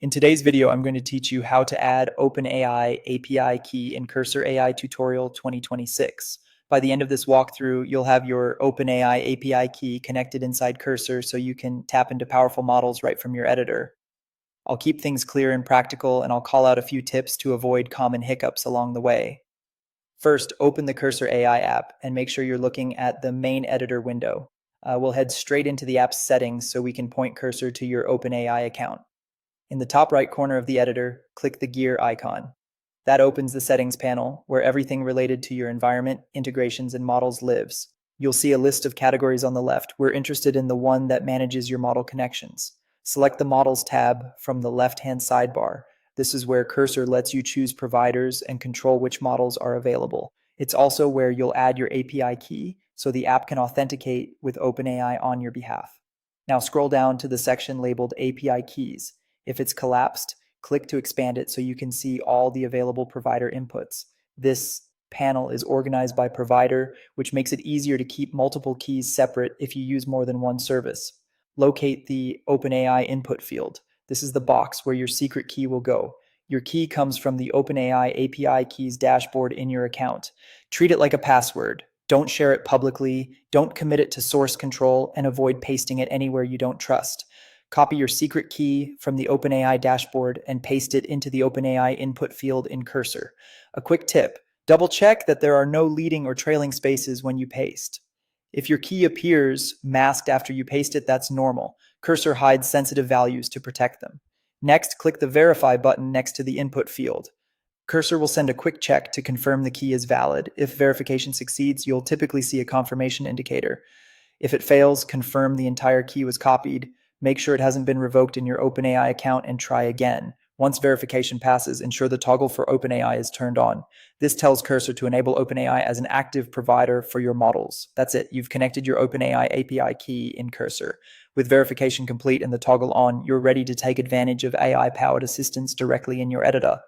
In today's video, I'm going to teach you how to add OpenAI API key in Cursor AI Tutorial 2026. By the end of this walkthrough, you'll have your OpenAI API key connected inside Cursor so you can tap into powerful models right from your editor. I'll keep things clear and practical, and I'll call out a few tips to avoid common hiccups along the way. First, open the Cursor AI app and make sure you're looking at the main editor window. We'll head straight into the app's settings so we can point Cursor to your OpenAI account. In the top right corner of the editor, click the gear icon. That opens the settings panel where everything related to your environment, integrations, and models lives. You'll see a list of categories on the left. We're interested in the one that manages your model connections. Select the Models tab from the left-hand sidebar. This is where Cursor lets you choose providers and control which models are available. It's also where you'll add your API key so the app can authenticate with OpenAI on your behalf. Now scroll down to the section labeled API keys. If it's collapsed, click to expand it so you can see all the available provider inputs. This panel is organized by provider, which makes it easier to keep multiple keys separate if you use more than one service. Locate the OpenAI input field. This is the box where your secret key will go. Your key comes from the OpenAI API keys dashboard in your account. Treat it like a password. Don't share it publicly, don't commit it to source control, and avoid pasting it anywhere you don't trust. Copy your secret key from the OpenAI dashboard and paste it into the OpenAI input field in Cursor. A quick tip, double check that there are no leading or trailing spaces when you paste. If your key appears masked after you paste it, that's normal. Cursor hides sensitive values to protect them. Next, click the Verify button next to the input field. Cursor will send a quick check to confirm the key is valid. If verification succeeds, you'll typically see a confirmation indicator. If it fails, confirm the entire key was copied. Make sure it hasn't been revoked in your OpenAI account and try again. Once verification passes, ensure the toggle for OpenAI is turned on. This tells Cursor to enable OpenAI as an active provider for your models. That's it. You've connected your OpenAI API key in Cursor. With verification complete and the toggle on, you're ready to take advantage of AI-powered assistance directly in your editor.